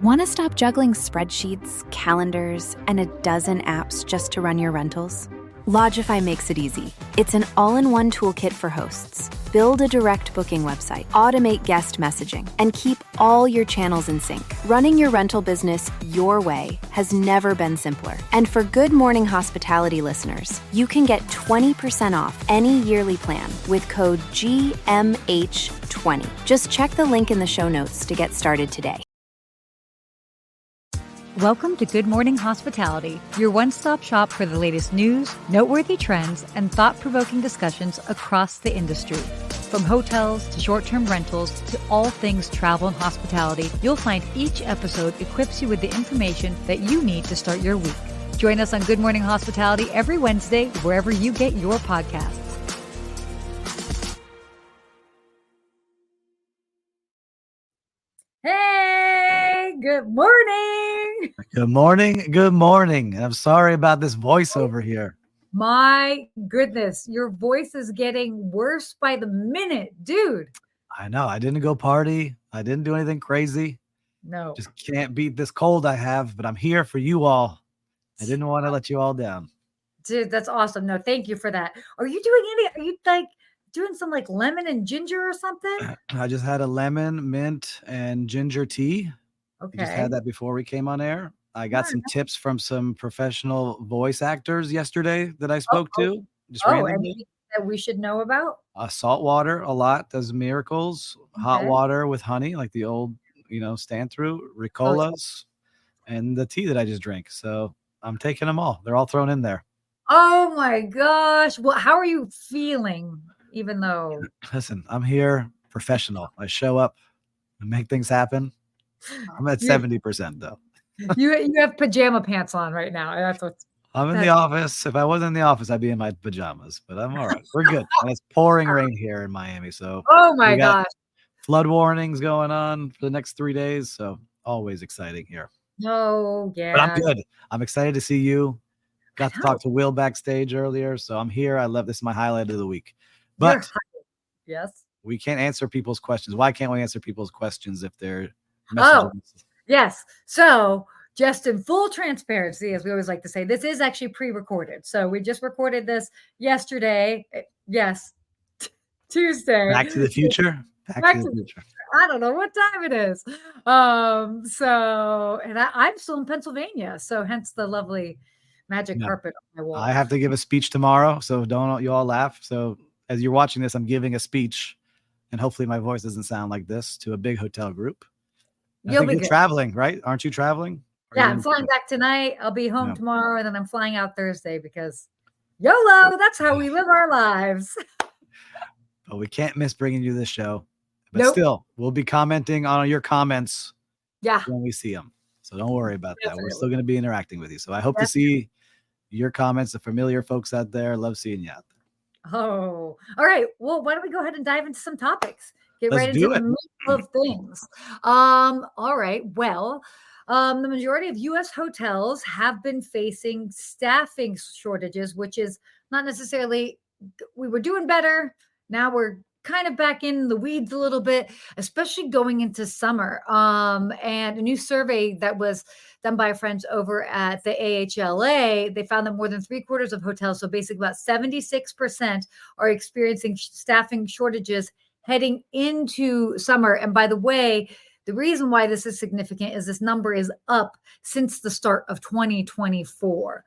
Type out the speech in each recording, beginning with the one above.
Want to stop juggling spreadsheets, calendars, and a dozen apps just to run your rentals? Lodgify makes it easy. It's an all-in-one toolkit for hosts. Build a direct booking website, automate guest messaging, and keep all your channels in sync. Running your rental business your way has never been simpler. And for Good Morning Hospitality listeners, you can get 20% off any yearly plan with code GMH20. Just check the link in the show notes to get started today. Welcome to Good Morning Hospitality, your one-stop shop for the latest news, noteworthy trends, and thought-provoking discussions across the industry. From hotels to short-term rentals to all things travel and hospitality, you'll find each episode equips you with the information that you need to start your week. Join us on Good Morning Hospitality every Wednesday, wherever you get your podcasts. Hey, good morning. Good morning. Good morning. I'm sorry about this voiceover here. My goodness, your voice is getting worse by the minute, dude. I know. I didn't go party. I didn't do anything crazy. No. Just can't beat this cold I have, but I'm here for you all. I didn't want to let you all down. Dude, that's awesome. No, thank you for that. Are you doing some like lemon and ginger or something? I just had a lemon, mint, and ginger tea. Okay. I just had that before we came on air. I got some tips from some professional voice actors yesterday that I spoke to. Just randomly. And that we should know about? Salt water a lot does miracles. Okay. Hot water with honey, like the old, stand through, Ricolas, and the tea that I just drank. So I'm taking them all. They're all thrown in there. Oh my gosh. Well, how are you feeling? Even though, listen, I'm here professional. I show up and make things happen. I'm at 70% though. you have pajama pants on right now. That's what's I'm in the office. If I wasn't in the office, I'd be in my pajamas, but I'm all right. We're good. And it's pouring rain here in Miami. So oh my gosh. Flood warnings going on for the next 3 days. So always exciting here. Oh yeah. But I'm good. I'm excited to see you. Got to talk to Will backstage earlier. So I'm here. I love this is my highlight of the week. But yes, we can't answer people's questions. Why can't we answer people's questions if they're messages? Oh, yes. So just in full transparency, as we always like to say, this is actually pre-recorded. So we just recorded this yesterday. Yes, Tuesday. Back to the future. Back to the future. I don't know what time it is. And I'm still in Pennsylvania. So hence the lovely magic carpet on my wall. I have to give a speech tomorrow. So don't you all laugh. So as you're watching this, I'm giving a speech, and hopefully my voice doesn't sound like this, to a big hotel group. You're traveling, right? Aren't you traveling? Yeah, I'm flying back tonight. I'll be home tomorrow, and then I'm flying out Thursday because YOLO, that's how we live our lives. But we can't miss bringing you this show. But still, we'll be commenting on your comments when we see them. So don't worry about that. We're still going to be interacting with you. So I hope to see your comments, the familiar folks out there. Love seeing you out there. Oh, all right. Well, why don't we go ahead and dive into some topics? Get right into the meat of things. All right. Well, the majority of U.S. hotels have been facing staffing shortages, which is not necessarily we were doing better. Now we're kind of back in the weeds a little bit, especially going into summer. And a new survey that was done by friends over at the AHLA, they found that more than 3/4 of hotels, so basically about 76%, are experiencing staffing shortages heading into summer. And by the way, the reason why this is significant is this number is up since the start of 2024.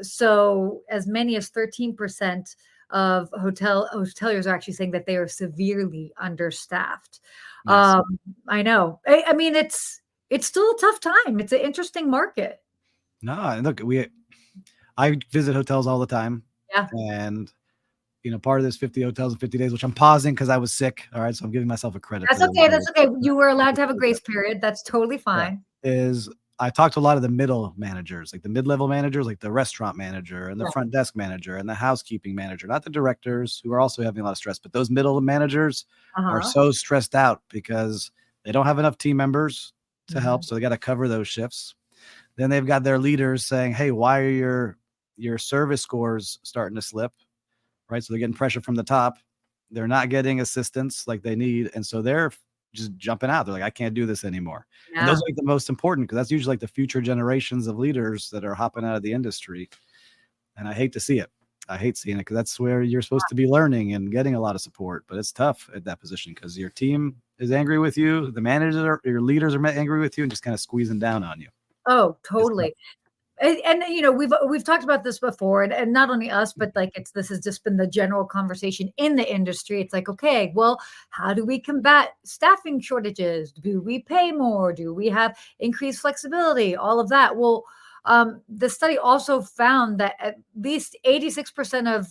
So as many as 13% of hoteliers are actually saying that they are severely understaffed. Yes. I know. I mean, it's still a tough time. It's an interesting market. No, look, I visit hotels all the time. Yeah. And part of this 50 hotels in 50 days, which I'm pausing because I was sick. All right. So I'm giving myself a credit. That's okay. That's okay. You were allowed to have a grace period. That's totally fine. I talked to a lot of the middle managers, like the mid-level managers, like the restaurant manager and the front desk manager and the housekeeping manager, not the directors who are also having a lot of stress, but those middle managers are so stressed out because they don't have enough team members to help. So they got to cover those shifts. Then they've got their leaders saying, hey, why are your service scores starting to slip? Right. So they're getting pressure from the top. They're not getting assistance like they need. And so they're just jumping out. They're like, I can't do this anymore. Yeah. And those are like the most important, because that's usually like the future generations of leaders that are hopping out of the industry. And I hate to see it. I hate seeing it, because that's where you're supposed to be learning and getting a lot of support. But it's tough at that position because your team is angry with you. The managers, your leaders are angry with you and just kind of squeezing down on you. Oh, totally. And we've talked about this before, and not only us, but like this has just been the general conversation in the industry. It's like, okay, well, how do we combat staffing shortages? Do we pay more? Do we have increased flexibility? All of that. Well, the study also found that at least 86% of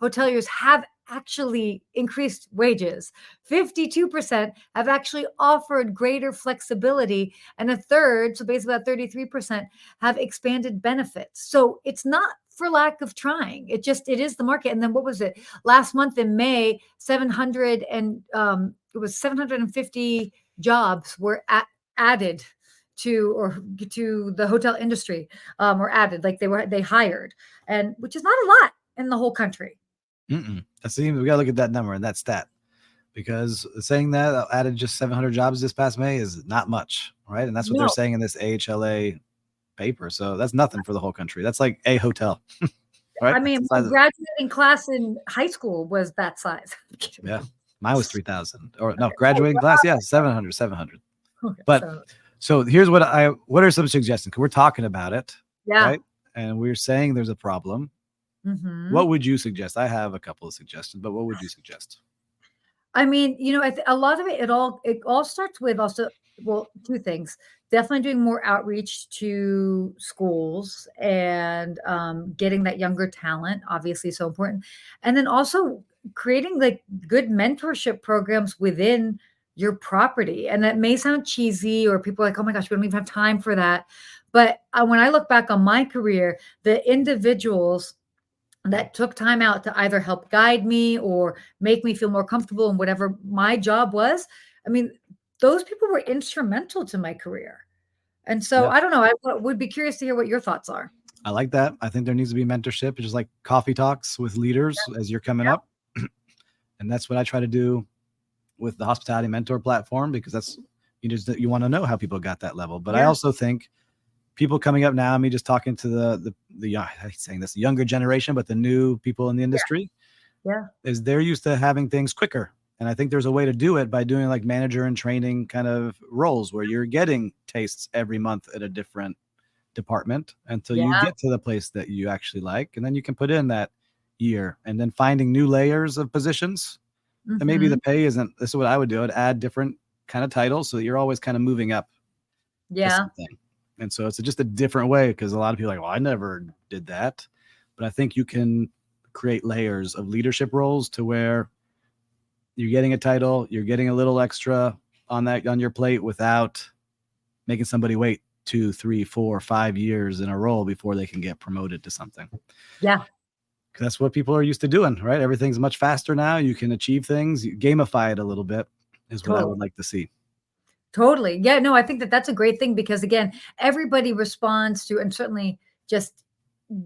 hoteliers have actually increased wages. 52% have actually offered greater flexibility, and a third, so basically about 33%, have expanded benefits. So it's not for lack of trying. It is the market. And then what was it? Last month in May, 750 jobs were added to the hotel industry, or added, like they hired, and which is not a lot in the whole country. That's we got to look at that number and that stat, because saying that added just 700 jobs this past May is not much, right? And that's what they're saying in this AHLA paper. So that's nothing for the whole country. That's like a hotel, right? I mean, my graduating class in high school was that size. Yeah, mine was 3,000, or no, graduating class, 700. Okay, but so here's what are some suggestions? Because we're talking about it, right? And we're saying there's a problem. What would you suggest? I have a couple of suggestions, but what would you suggest? I mean, a lot of it all starts with two things. Definitely doing more outreach to schools and getting that younger talent, obviously so important. And then also creating like good mentorship programs within your property. And that may sound cheesy, or people are like, oh my gosh, we don't even have time for that. But when I look back on my career, the individuals that took time out to either help guide me or make me feel more comfortable in whatever my job was, I mean, those people were instrumental to my career. And so I don't know, I would be curious to hear what your thoughts are. I like that. I think there needs to be mentorship, just like coffee talks with leaders as you're coming up. And that's what I try to do with the Hospitality Mentor platform, because that's, you want to know how people got that level. But I also think people coming up now, me just talking to the I hate saying this, the younger generation, but the new people in the industry, is they're used to having things quicker. And I think there's a way to do it by doing like manager and training kind of roles, where you're getting tastes every month at a different department until you get to the place that you actually like. And then you can put in that year, and then finding new layers of positions. And maybe the pay isn't, this is what I would do. I'd add different kind of titles so that you're always kind of moving up. And so it's just a different way, because a lot of people are like, well, I never did that. But I think you can create layers of leadership roles to where you're getting a title, you're getting a little extra on your plate without making somebody wait 2, 3, 4, 5 years in a role before they can get promoted to something. Yeah. Because that's what people are used to doing, right? Everything's much faster now. You can achieve things. You gamify it a little bit is what I would like to see. Totally. Yeah, no, I think that's a great thing, because again, everybody responds to, and certainly just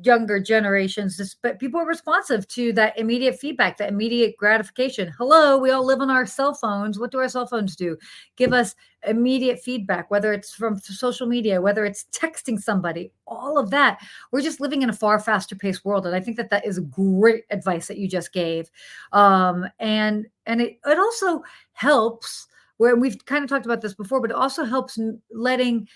younger generations, but people are responsive to that immediate feedback, that immediate gratification. Hello, we all live on our cell phones. What do our cell phones do? Give us immediate feedback, whether it's from social media, whether it's texting somebody, all of that. We're just living in a far faster paced world. And I think that is great advice that you just gave. And it also helps, where we've kind of talked about this before, but it also helps letting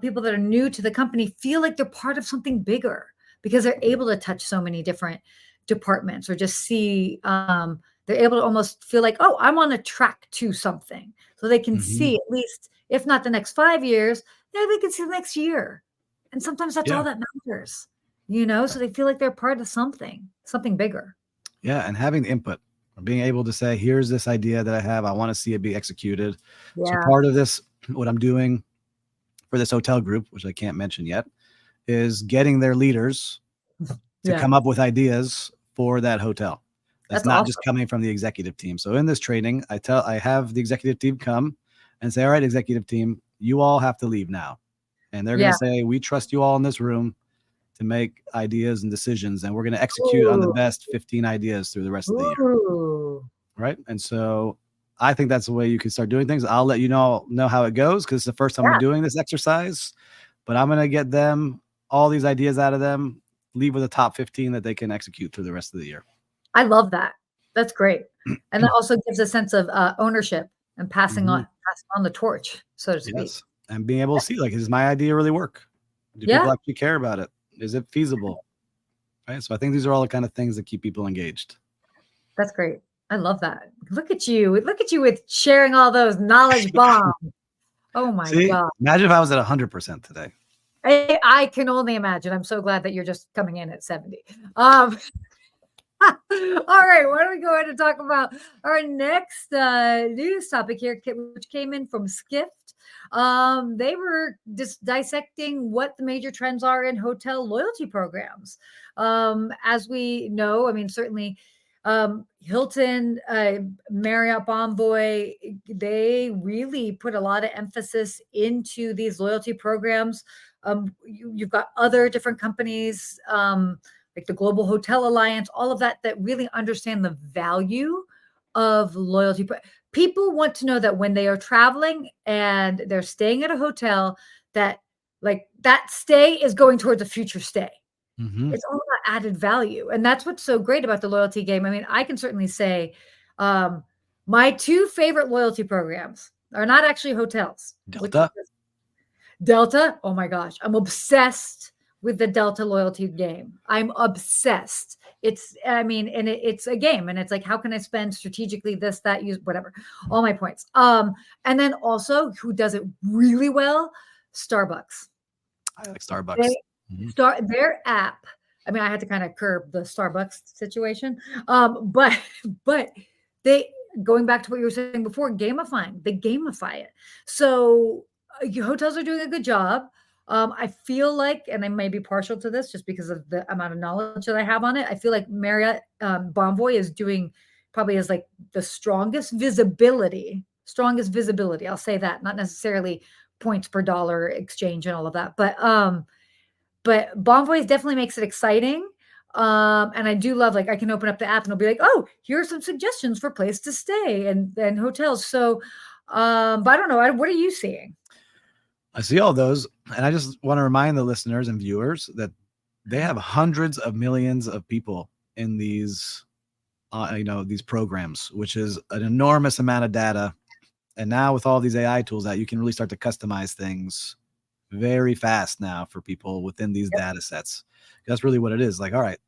people that are new to the company feel like they're part of something bigger, because they're able to touch so many different departments, or just see, they're able to almost feel like, oh, I'm on a track to something. So they can see, at least, if not the next 5 years, they can see the next year. And sometimes that's all that matters, so they feel like they're part of something bigger. Yeah. And having the input, being able to say, here's this idea that I have, I want to see it be executed. So part of this, what I'm doing for this hotel group, which I can't mention yet, is getting their leaders to come up with ideas for that hotel. That's not awesome. Just coming from the executive team. So in this training, I have the executive team come and say, all right, executive team, you all have to leave now. And they're going to say, we trust you all in this room to make ideas and decisions, and we're going to execute on the best 15 ideas through the rest of the year. Right. And so I think that's the way you can start doing things. I'll let you know how it goes because it's the first time we're doing this exercise. But I'm going to get them all these ideas out of them, leave with a top 15 that they can execute through the rest of the year. I love that. That's great. And that also gives a sense of ownership and passing on the torch, so to speak. Yes. And being able to see, like, does my idea really work? Do people actually care about it? Is it feasible? Right. So I think these are all the kind of things that keep people engaged. That's great. I love that. Look at you. Look at you with sharing all those knowledge bombs. Oh my God. Imagine if I was at 100% today. I can only imagine. I'm so glad that you're just coming in at 70. All right, why don't we go ahead and talk about our next news topic here, which came in from Skift. They were just dissecting what the major trends are in hotel loyalty programs. As we know, I mean, certainly Hilton, Marriott, Bonvoy, they really put a lot of emphasis into these loyalty programs. You've got other different companies, like the Global Hotel Alliance, all of that really understand the value of loyalty. People want to know that when they are traveling and they're staying at a hotel, that like that stay is going towards a future stay. It's all about added value. And that's what's so great about the loyalty game. I mean, I can certainly say my two favorite loyalty programs are not actually hotels. Delta. Oh my gosh. I'm obsessed with the Delta loyalty game. I'm obsessed. It's a game, and it's like, how can I spend strategically this, that, use whatever, all my points. And then also who does it really well? Starbucks. I like Starbucks. Their app. I mean, I had to kind of curb the Starbucks situation. But they, going back to what you were saying before, they gamify it. So hotels are doing a good job. I feel like, and I may be partial to this just because of the amount of knowledge that I have on it, I feel like Marriott Bonvoy is probably has like the strongest visibility. I'll say that, not necessarily points per dollar exchange and all of that, but Bonvoy definitely makes it exciting. And I do love, like, I can open up the app and it'll be like, oh, here are some suggestions for place to stay and hotels. So, but I don't know. What are you seeing? I see all those, and I just want to remind the listeners and viewers that they have hundreds of millions of people in these, these programs, which is an enormous amount of data. And now with all these AI tools out, you can really start to customize things very fast now for people within these data sets. That's really what it is. Like, all right,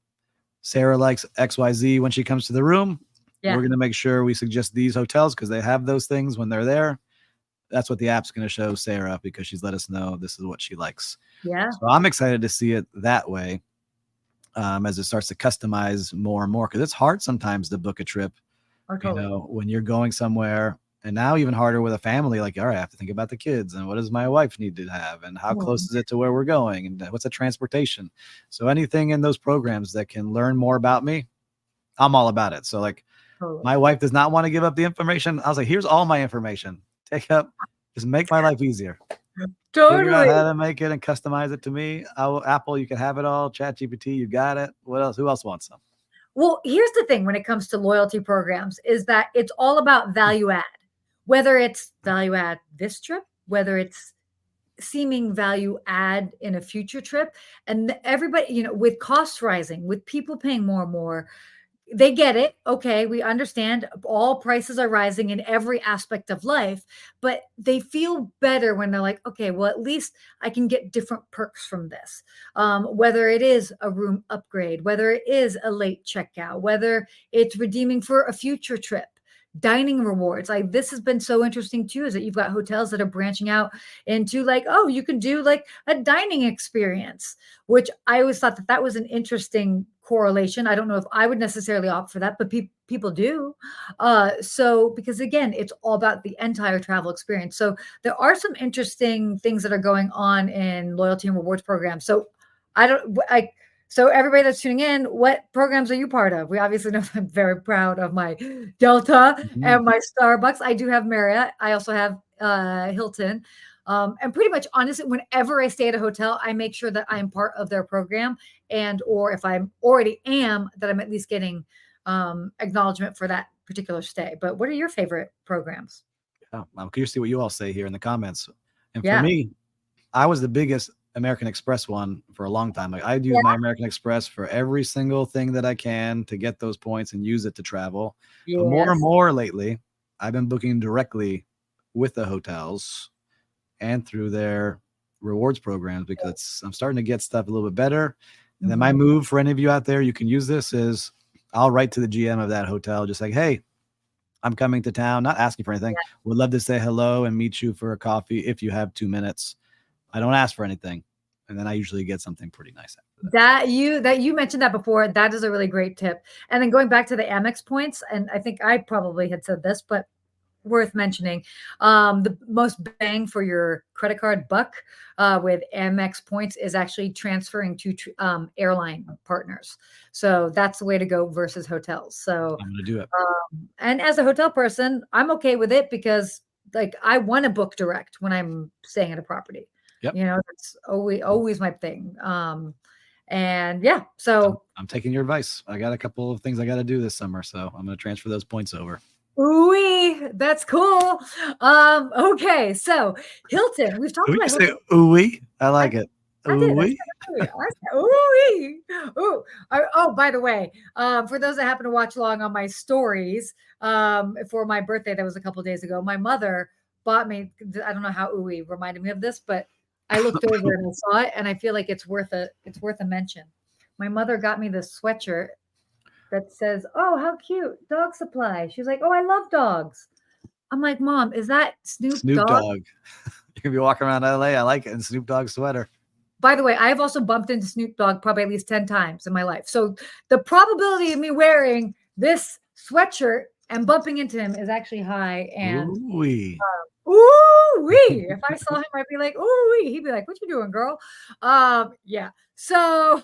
Sarah likes XYZ when she comes to the room. We're going to make sure we suggest these hotels because they have those things when they're there. That's what the app's going to show Sarah because she's let us know this is what she likes. Yeah. So I'm excited to see it that way as it starts to customize more and more, because it's hard sometimes to book a trip, when you're going somewhere, and now even harder with a family. Like, all right, I have to think about the kids and what does my wife need to have and how close is it to where we're going and what's the transportation. So anything in those programs that can learn more about me, I'm all about it. So like my wife does not want to give up the information. I was like, here's all my information. Take up, just make my life easier. Totally. Figure out how to make it and customize it to me. Apple, you can have it all. ChatGPT, you got it. What else? Who else wants some? Well, here's the thing when it comes to loyalty programs is that it's all about value add. Whether it's value add this trip, whether it's seeming value add in a future trip, and everybody, with costs rising, with people paying more and more, they get it. Okay, we understand all prices are rising in every aspect of life, but they feel better when they're like, okay, well, at least I can get different perks from this. Whether it is a room upgrade, whether it is a late checkout, whether it's redeeming for a future trip, dining rewards. Like, this has been so interesting too, is that you've got hotels that are branching out into like, oh, you can do like a dining experience, which I always thought that was an interesting correlation. I don't know if I would necessarily opt for that, but people do. So because again, it's all about the entire travel experience. So there are some interesting things that are going on in loyalty and rewards programs. So So everybody that's tuning in, what programs are you part of? We obviously know I'm very proud of my Delta and my Starbucks. I do have Marriott. I also have Hilton. And pretty much, honestly, whenever I stay at a hotel, I make sure that I am part of their program, or if I'm already that I'm at least getting acknowledgement for that particular stay. But what are your favorite programs? I'm curious to see what you all say here in the comments. And for me, I was the biggest American Express one for a long time. Like, I'd use my American Express for every single thing that I can to get those points and use it to travel. But more and more lately, I've been booking directly with the hotels and through their rewards programs, because I'm starting to get stuff a little bit better. And then my move for any of you out there, you can use this, is I'll write to the GM of that hotel, just like, hey, I'm coming to town, not asking for anything. Would love to say hello and meet you for a coffee if you have 2 minutes. I don't ask for anything. And then I usually get something pretty nice after that. That you mentioned that before. That is a really great tip. And then going back to the Amex points, and I think I probably had said this, but worth mentioning, the most bang for your credit card buck with Amex points is actually transferring to airline partners. So that's the way to go versus hotels. So I'm going to do it. And as a hotel person, I'm okay with it, because like I want to book direct when I'm staying at a property. Yep. You know, that's always my thing. And yeah, so I'm taking your advice. I got a couple of things I got to do this summer, so I'm going to transfer those points over. Ooh, that's cool. Okay, so Hilton, we've talked about. Say ooh, I like it. Ooh. Oh, by the way, for those that happen to watch along on my stories, for my birthday, that was a couple of days ago, my mother bought me. I don't know how ooey reminded me of this, but I looked over and I saw it, and I feel like it's worth a mention. My mother got me this sweatshirt that says, "Oh, how cute, dog supply." She's like, "Oh, I love dogs." I'm like, "Mom, is that Snoop Dogg?" You're gonna be walking around LA. I like it. And Snoop Dogg sweater. By the way, I've also bumped into Snoop Dogg probably at least 10 times in my life. So the probability of me wearing this sweatshirt and bumping into him is actually high. And ooh-wee. If I saw him, I'd be like, ooh-wee. He'd be like, "What you doing, girl?" Yeah. So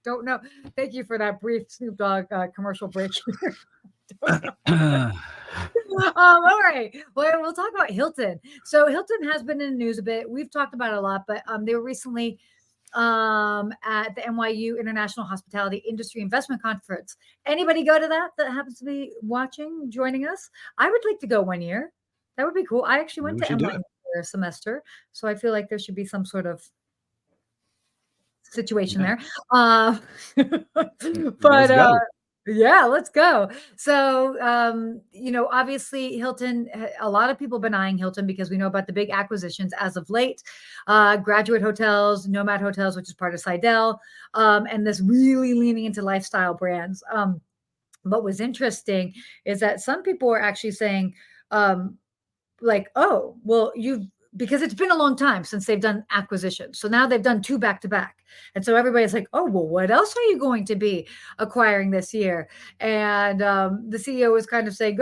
don't know. Thank you for that brief Snoop Dogg commercial break. All right. Well, we'll talk about Hilton. So Hilton has been in the news a bit. We've talked about it a lot, but they were recently at the NYU International Hospitality Industry Investment Conference. Anybody go to that happens to be watching, joining us? I would like to go one year. That would be cool. I actually went to NYU for a semester, so I feel like there should be some sort of situation there. But yeah, let's go. So, obviously Hilton, a lot of people have been eyeing Hilton because we know about the big acquisitions as of late, Graduate Hotels, Nomad Hotels, which is part of Seidel, and this really leaning into lifestyle brands. What was interesting is that some people are actually saying, like, "Oh, well, because it's been a long time since they've done acquisitions. So now they've done 2 back-to-back. And so everybody's like, "Oh, well, what else are you going to be acquiring this year?" And the CEO was kind of saying,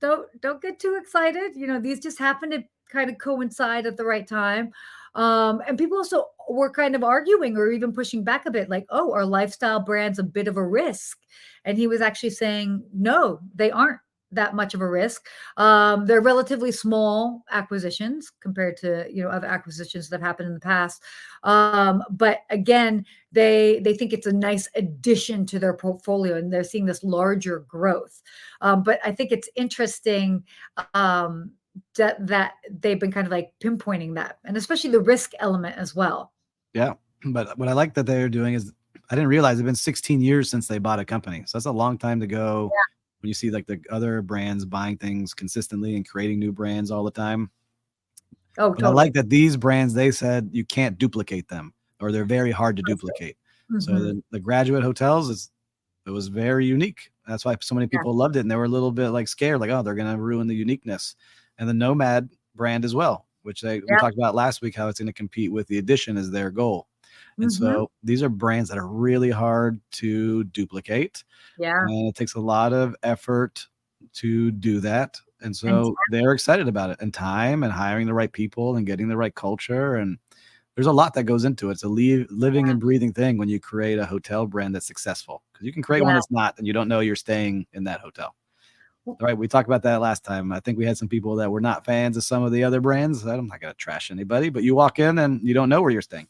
don't get too excited. These just happen to kind of coincide at the right time. And people also were kind of arguing or even pushing back a bit, like, "Oh, are lifestyle brands a bit of a risk?" And he was actually saying, no, they aren't that much of a risk. They're relatively small acquisitions compared to other acquisitions that have happened in the past. But again, they think it's a nice addition to their portfolio, and they're seeing this larger growth. But I think it's interesting that they've been kind of like pinpointing that, and especially the risk element as well. Yeah, but what I like that they're doing is, I didn't realize it's been 16 years since they bought a company, so that's a long time to go. Yeah. When you see like the other brands buying things consistently and creating new brands all the time. Oh, totally. I like that these brands, they said you can't duplicate them, or they're very hard to duplicate. Mm-hmm. So the Graduate Hotels, it was very unique. That's why so many people loved it. And they were a little bit like scared, like, oh, they're going to ruin the uniqueness. And the Nomad brand as well, which we talked about last week, how it's going to compete with the Edition as their goal. And so these are brands that are really hard to duplicate. Yeah. And it takes a lot of effort to do that. And so they're excited about it, and time, and hiring the right people, and getting the right culture. And there's a lot that goes into it. It's a living and breathing thing when you create a hotel brand that's successful, because you can create one that's not, and you don't know you're staying in that hotel. All right. We talked about that last time. I think we had some people that were not fans of some of the other brands. I'm not going to trash anybody, but you walk in and you don't know where you're staying.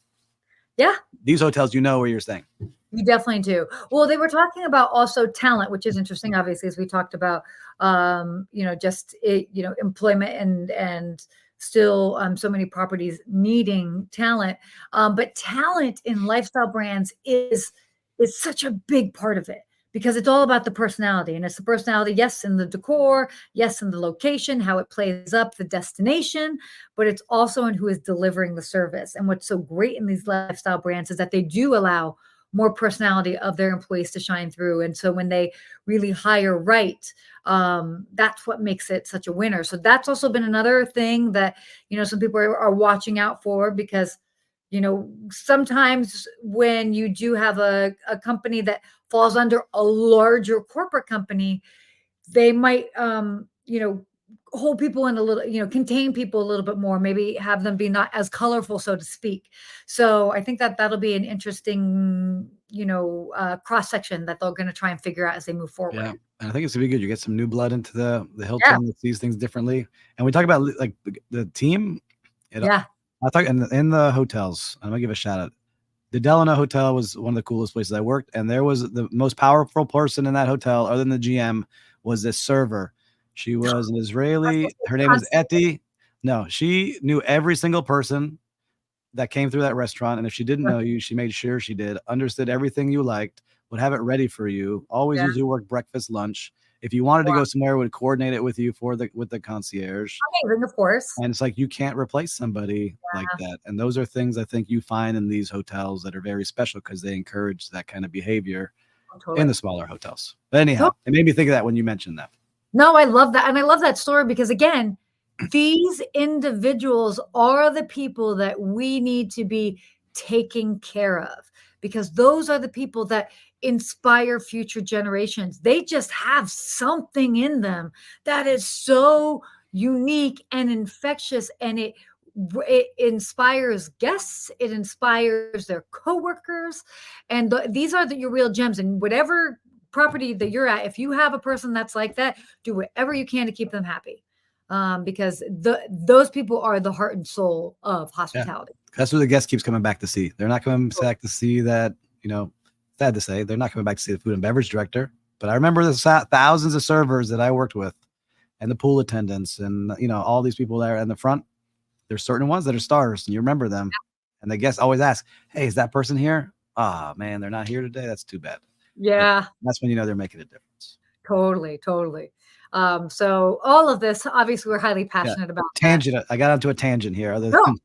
Yeah. These hotels, you know where you're staying. You definitely do. Well, they were talking about also talent, which is interesting, obviously, as we talked about, just employment and still so many properties needing talent. But talent in lifestyle brands is such a big part of it because it's all about the personality, and it's the personality, yes, in the decor, yes, in the location, how it plays up, the destination, but it's also in who is delivering the service. And what's so great in these lifestyle brands is that they do allow more personality of their employees to shine through. And so when they really hire right, that's what makes it such a winner. So that's also been another thing that, some people are watching out for because, sometimes when you do have a company that falls under a larger corporate company, they might, hold people in a little, contain people a little bit more, maybe have them be not as colorful, so to speak. So I think that that'll be an interesting, cross section that they're going to try and figure out as they move forward. Yeah. And I think it's gonna be good. You get some new blood into the Hilton that sees things differently. And we talk about like the team. I talk in the hotels. I'm gonna give a shout out. The Delano Hotel was one of the coolest places I worked, and there was the most powerful person in that hotel, other than the GM, was this server. She was an Israeli. Her name was Etty. No, she knew every single person that came through that restaurant, and if she didn't know you, she made sure she did. Understood everything you liked, would have it ready for you. Always usually work breakfast, lunch. If you wanted to go somewhere, would coordinate it with you with the concierge. Amazing, of course. And it's like you can't replace somebody like that. And those are things I think you find in these hotels that are very special because they encourage that kind of behavior in the smaller hotels. But anyhow, it made me think of that when you mentioned that. No, I love that. And I love that story because, again, these individuals are the people that we need to be taking care of because those are the people that inspire future generations. They just have something in them that is so unique and infectious, and it inspires guests, it inspires their coworkers, and these are your real gems. And whatever property that you're at, if you have a person that's like that, do whatever you can to keep them happy, because those people are the heart and soul of hospitality. That's what the guest keeps coming back to see. They're not coming back to see that, sad to say, they're not coming back to see the food and beverage director. But I remember the thousands of servers that I worked with and the pool attendants and, all these people there in the front. There's certain ones that are stars and you remember them. And the guests always ask, hey, is that person here? Ah, man, they're not here today. That's too bad. Yeah. But that's when they're making a difference. Totally. So all of this, obviously, we're highly passionate about. Tangent. I got onto a tangent here. That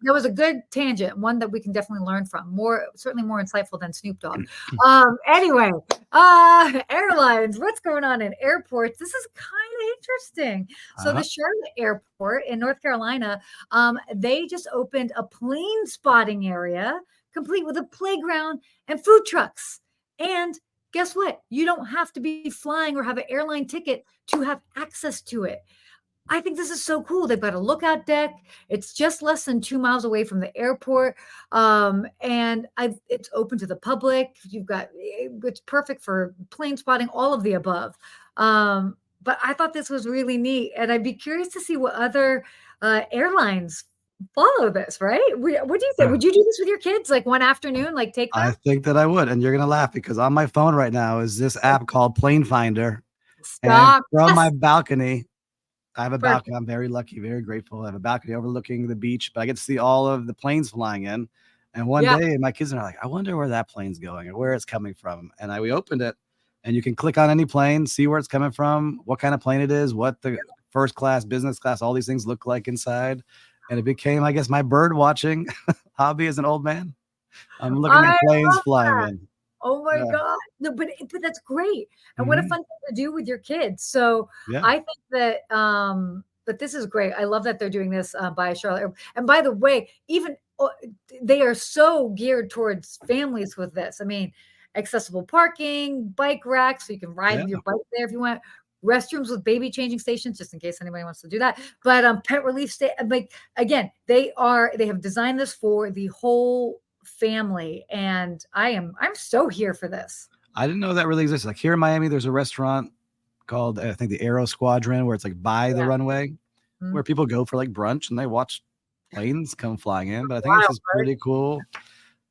was a good tangent, one that we can definitely learn from. Certainly more insightful than Snoop Dogg. Anyway, airlines. What's going on in airports? This is kind of interesting. So the Charlotte Airport in North Carolina, they just opened a plane spotting area, complete with a playground and food trucks. And guess what? You don't have to be flying or have an airline ticket to have access to it. I think this is so cool. They've got a lookout deck. It's just less than 2 miles away from the airport. And it's open to the public. It's perfect for plane spotting, all of the above. But I thought this was really neat. And I'd be curious to see what other airlines follow this, right? What do you think? Would you do this with your kids, like one afternoon, like take them? I think that I would, and you're gonna laugh because on my phone right now is this app called Plane Finder. Stop. And from my balcony, I have a balcony. I'm very lucky, very grateful. I have a balcony overlooking the beach, but I get to see all of the planes flying in. And one day, my kids are like, "I wonder where that plane's going or where it's coming from." And we opened it, and you can click on any plane, see where it's coming from, what kind of plane it is, what the first class, business class, all these things look like inside. And it became, I guess, my bird watching hobby as an old man. I'm looking at planes flying in. Oh my God. No, but that's great. And what a fun thing to do with your kids. So I think that but this is great. I love that they're doing this by Charlotte. And by the way, even they are so geared towards families with this. I mean, accessible parking, bike racks, so you can ride your bike there if you want. Restrooms with baby changing stations, just in case anybody wants to do that. But pet relief like again, they have designed this for the whole family, and I'm so here for this. I didn't know that really exists. Like here in Miami, there's a restaurant called I think the Aero Squadron, where it's like by the runway, where people go for like brunch and they watch planes come flying in. But I think it's just pretty cool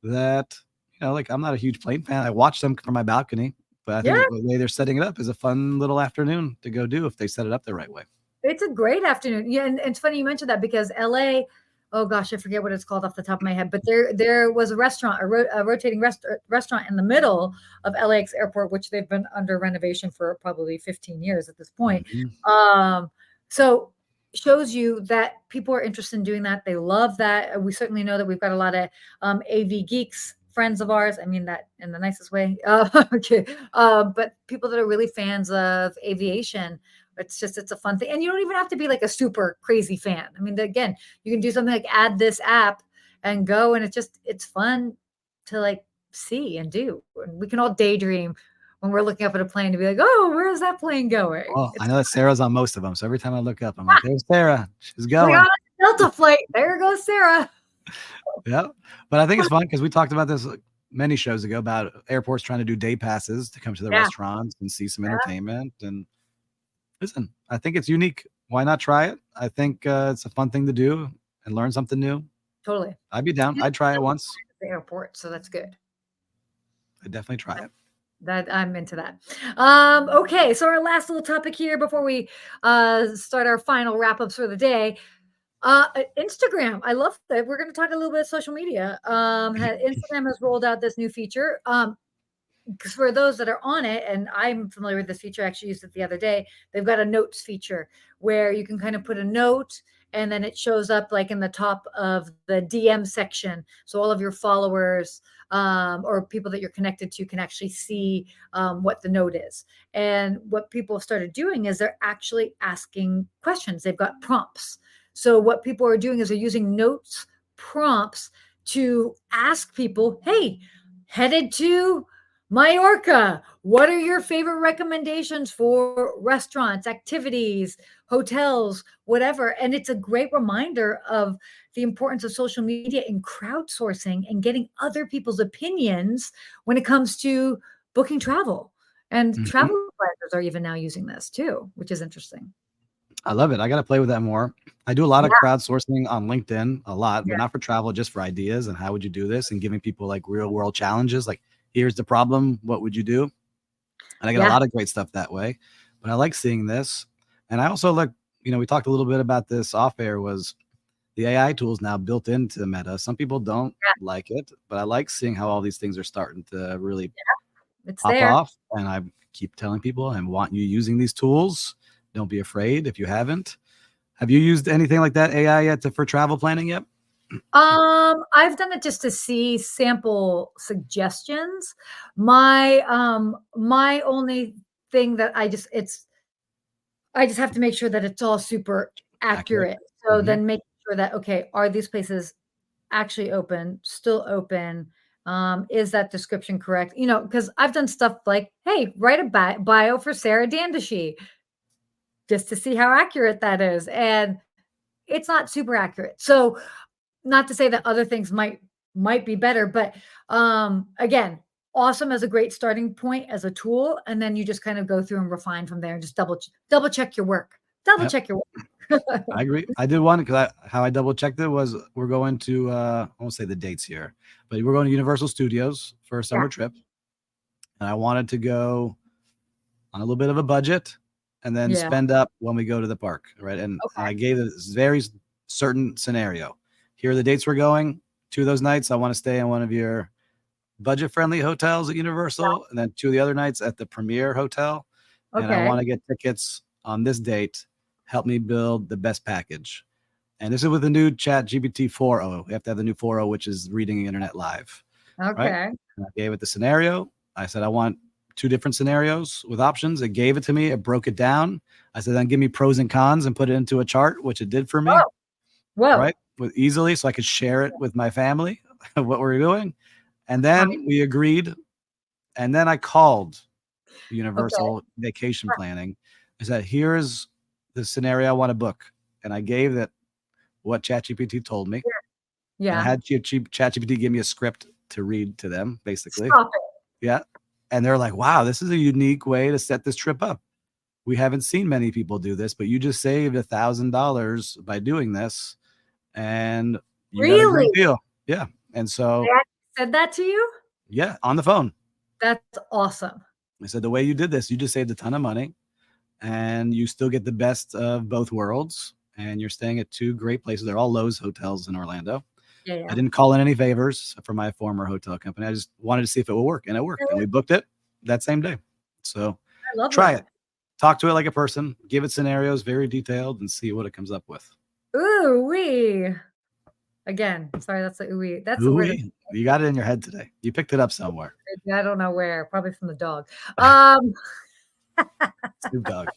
that like I'm not a huge plane fan. I watch them from my balcony, but I think the way they're setting it up is a fun little afternoon to go do if they set it up the right way. It's a great afternoon. Yeah, and it's funny you mentioned that because LA, oh gosh, I forget what it's called off the top of my head, but there was a restaurant, a rotating restaurant in the middle of LAX airport, which they've been under renovation for probably 15 years at this point. So shows you that people are interested in doing that. They love that. We certainly know that we've got a lot of AV geeks, friends of ours. I mean that in the nicest way. Okay. But people that are really fans of aviation, it's a fun thing. And you don't even have to be like a super crazy fan. I mean, again, you can do something like add this app and go, and it's fun to like see and do. And we can all daydream when we're looking up at a plane to be like, oh, where is that plane going? Well, I know that Sarah's on most of them. So every time I look up, I'm like, there's Sarah. She's going. We got a Delta flight. There goes Sarah. Yeah. But I think it's fun because we talked about this many shows ago about airports trying to do day passes to come to the restaurants and see some entertainment. And listen, I think it's unique. Why not try it? I think it's a fun thing to do and learn something new. Totally. I'd be down. I'd try it once. The airport. So that's good. I'd definitely try it. That I'm into that. Okay, so our last little topic here before we start our final wrap-ups for the day. Instagram. I love that. We're going to talk a little bit of social media. Instagram has rolled out this new feature. Because for those that are on it, and I'm familiar with this feature, I actually used it the other day. They've got a notes feature where you can kind of put a note and then it shows up like in the top of the DM section. So all of your followers or people that you're connected to can actually see what the note is. And what people have started doing is they're actually asking questions. They've got prompts. So what people are doing is they're using notes prompts to ask people, hey, headed to Mallorca, what are your favorite recommendations for restaurants, activities, hotels, whatever? And it's a great reminder of the importance of social media in crowdsourcing and getting other people's opinions when it comes to booking travel. And travel advisors are even now using this too, which is interesting. I love it. I got to play with that more. I do a lot of crowdsourcing on LinkedIn, a lot, but not for travel, just for ideas and how would you do this and giving people like real world challenges. Like, here's the problem. What would you do? And I get a lot of great stuff that way. But I like seeing this. And I also look, we talked a little bit about this off air, was the AI tools now built into Meta. Some people don't like it, but I like seeing how all these things are starting to really pop off. And I keep telling people, I want you using these tools. Don't be afraid if you haven't. Have you used anything like that AI yet for travel planning yet? I've done it just to see sample suggestions. My only thing that I just have to make sure that it's all super accurate. So then making sure that, okay, are these places actually open, still open? Is that description correct? Because I've done stuff like, hey, write a bio for Sarah Dandashy, just to see how accurate that is. And it's not super accurate. So not to say that other things might be better, but again, awesome as a great starting point as a tool. And then you just kind of go through and refine from there and just double check your work. Check your work. I agree. I did one because how I double checked it was we're going to, I won't say the dates here, but we're going to Universal Studios for a summer trip. And I wanted to go on a little bit of a budget and then spend up when we go to the park. Right. And I gave this very certain scenario. Here are the dates we're going. 2 of those nights, I want to stay in one of your budget-friendly hotels at Universal, and then 2 of the other nights at the Premier Hotel. And I want to get tickets on this date. Help me build the best package. And this is with the new ChatGPT 4.0. We have to have the new 4.0, which is reading the internet live. Okay. Right? And I gave it the scenario. I said, I want 2 different scenarios with options. It gave it to me. It broke it down. I said, then give me pros and cons and put it into a chart, which it did for me. Whoa. Right. Easily, so I could share it with my family, what we're doing. And then we agreed. And then I called Universal Vacation Planning. I said, here's the scenario I want to book. And I gave that what ChatGPT told me. Yeah. I had ChatGPT give me a script to read to them, basically. Stop it. Yeah. And they're like, wow, this is a unique way to set this trip up. We haven't seen many people do this, but you just saved $1,000 by doing this. And you got a great deal. Yeah. And so they said that to you? Yeah, on the phone. That's awesome. I said, the way you did this, you just saved a ton of money and you still get the best of both worlds. And you're staying at 2 great places. They're all Lowe's hotels in Orlando. Yeah. I didn't call in any favors for my former hotel company. I just wanted to see if it would work, and it worked. And we booked it that same day. So I love try that. it. Talk to it like a person. Give it scenarios, very detailed, and see what it comes up with. Ooh wee. Again, sorry, that's the ooh-wee. That's the word. You got it in your head today. You picked it up somewhere. I don't know where. Probably from the dog. Snoop Dogg.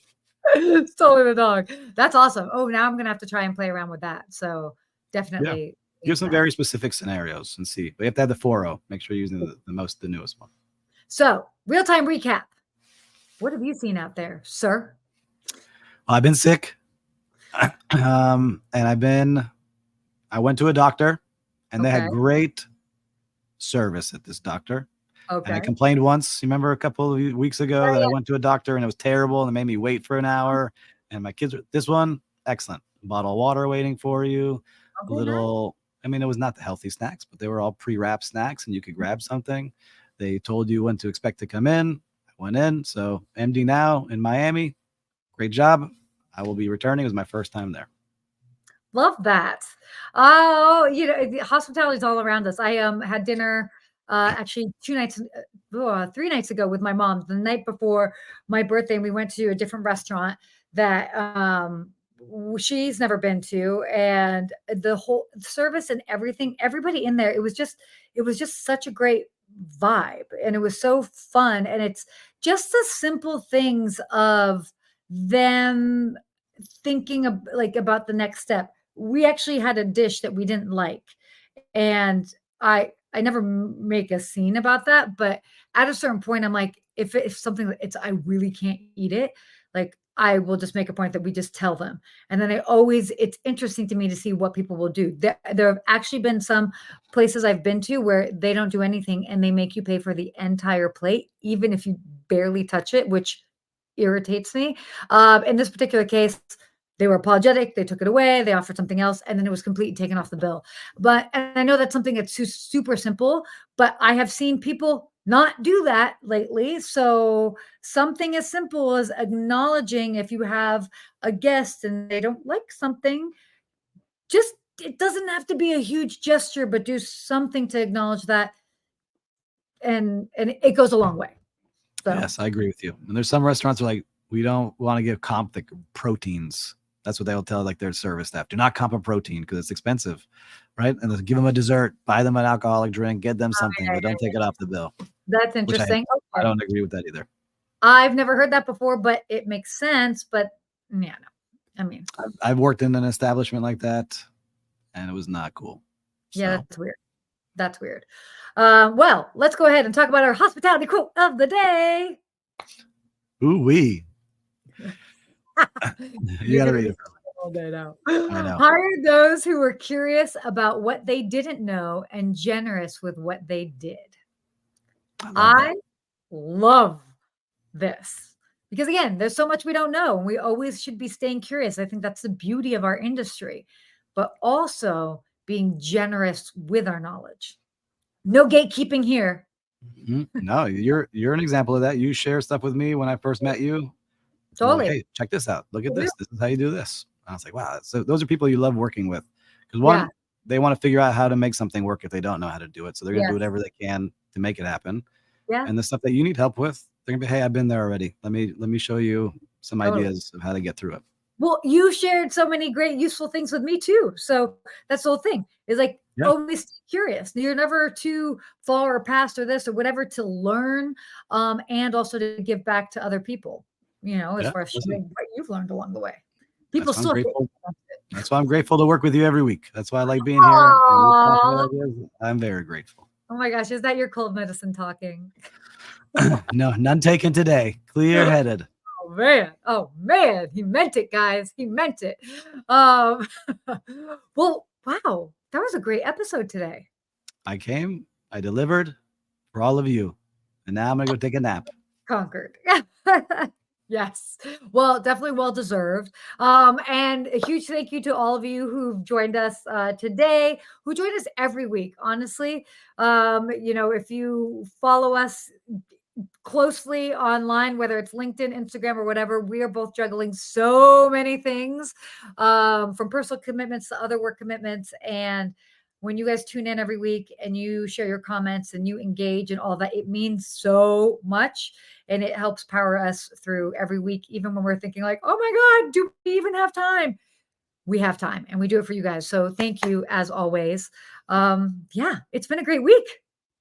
It's totally the dog. That's awesome. Oh, now I'm gonna have to try and play around with that. So definitely give some very specific scenarios and see. But you have to have the 4.0. Make sure you're using the newest one. So real-time recap. What have you seen out there, sir? Well, I've been sick. And I went to a doctor and they had great service at this doctor. Okay. And I complained once. You remember a couple of weeks ago that I went to a doctor and it was terrible and they made me wait for an hour. And my kids, this one, excellent. Bottle of water waiting for you. Okay, Little, I mean, it was not the healthy snacks, but they were all pre-wrapped snacks and you could grab something. They told you when to expect to come in. I went in. So MD now in Miami. Great job. I will be returning. It was my first time there. Love that. Oh, hospitality is all around us. I had dinner actually 3 nights ago with my mom. The night before my birthday, and we went to a different restaurant that she's never been to, and the whole service and everything, everybody in there, it was just such a great vibe, and it was so fun. And it's just the simple things of them thinking of about the next step. We actually had a dish that we didn't like, and I never make a scene about that, but at a certain point I'm like, if something I really can't eat it, like I will just make a point that we just tell them. And then it's interesting to me to see what people will do. There have actually been some places I've been to where they don't do anything and they make you pay for the entire plate, even if you barely touch it, which irritates me. In this particular case, they were apologetic. They took it away. They offered something else, and then it was completely taken off the bill. And I know that's something that's super simple, but I have seen people not do that lately. So something as simple as acknowledging if you have a guest and they don't like something, it doesn't have to be a huge gesture, but do something to acknowledge that, and it goes a long way. So. Yes, I agree with you. And there's some restaurants where like, we don't want to give comp the proteins. That's what they'll tell their service staff. Do not comp a protein because it's expensive, right? And they'll give them a dessert, buy them an alcoholic drink, get them something, but don't take it off the bill. That's interesting. I don't agree with that either. I've never heard that before, but it makes sense. But yeah, no. I mean, I've worked in an establishment like that, and it was not cool. Yeah, that's weird. That's weird. Well, let's go ahead and talk about our hospitality quote of the day. Ooh-wee. You gotta read it all day now. I know. Hire those who were curious about what they didn't know and generous with what they did. I love this because, again, there's so much we don't know, and we always should be staying curious. I think that's the beauty of our industry, but also being generous with our knowledge. No gatekeeping here. No, you're an example of that. You share stuff with me when I first met you. Totally. Like, hey, check this out. Look at this. This is how you do this. And I was like, wow. So those are people you love working with. Because one, they want to figure out how to make something work if they don't know how to do it. So they're going to do whatever they can to make it happen. Yeah. And the stuff that you need help with, they're going to be, hey, I've been there already. Let me show you some ideas of how to get through it. Well, you shared so many great, useful things with me too. So that's the whole thing. Is like always curious. You're never too far or past or this or whatever to learn, and also to give back to other people. As far as what you've learned along the way. People still. That's why I'm grateful to work with you every week. That's why I like being here. I'm very grateful. Oh my gosh, is that your cold medicine talking? No, none taken today. Clear-headed. Oh man, he meant it, guys. He meant it. Well, wow, that was a great episode today. I came, I delivered for all of you, and now I'm gonna go take a nap. Conquered. Yes. Well, definitely well deserved. And a huge thank you to all of you who've joined us today, who join us every week, honestly. If you follow us closely online, whether it's LinkedIn, Instagram, or whatever, we are both juggling so many things, from personal commitments to other work commitments. And when you guys tune in every week and you share your comments and you engage and all that, it means so much. And it helps power us through every week, even when we're thinking like, oh my God, do we even have time? We have time and we do it for you guys. So thank you as always. It's been a great week.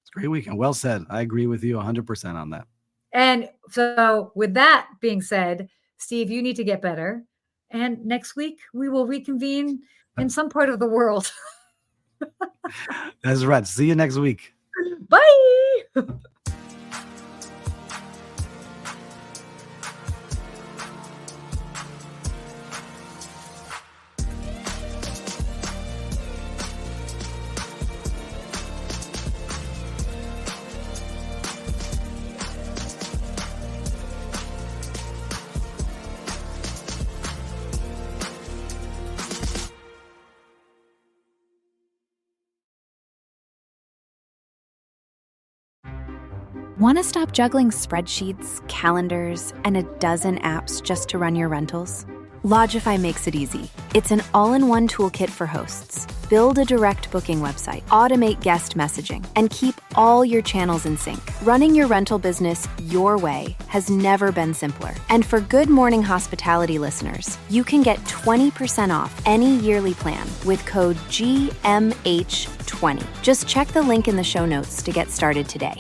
It's a great week and well said. I agree with you 100% on that. And so with that being said, Steve, you need to get better. And next week we will reconvene in some part of the world. That's right. See you next week. Bye. Want to stop juggling spreadsheets, calendars, and a dozen apps just to run your rentals? Lodgify makes it easy. It's an all-in-one toolkit for hosts. Build a direct booking website, automate guest messaging, and keep all your channels in sync. Running your rental business your way has never been simpler. And for Good Morning Hospitality listeners, you can get 20% off any yearly plan with code GMH20. Just check the link in the show notes to get started today.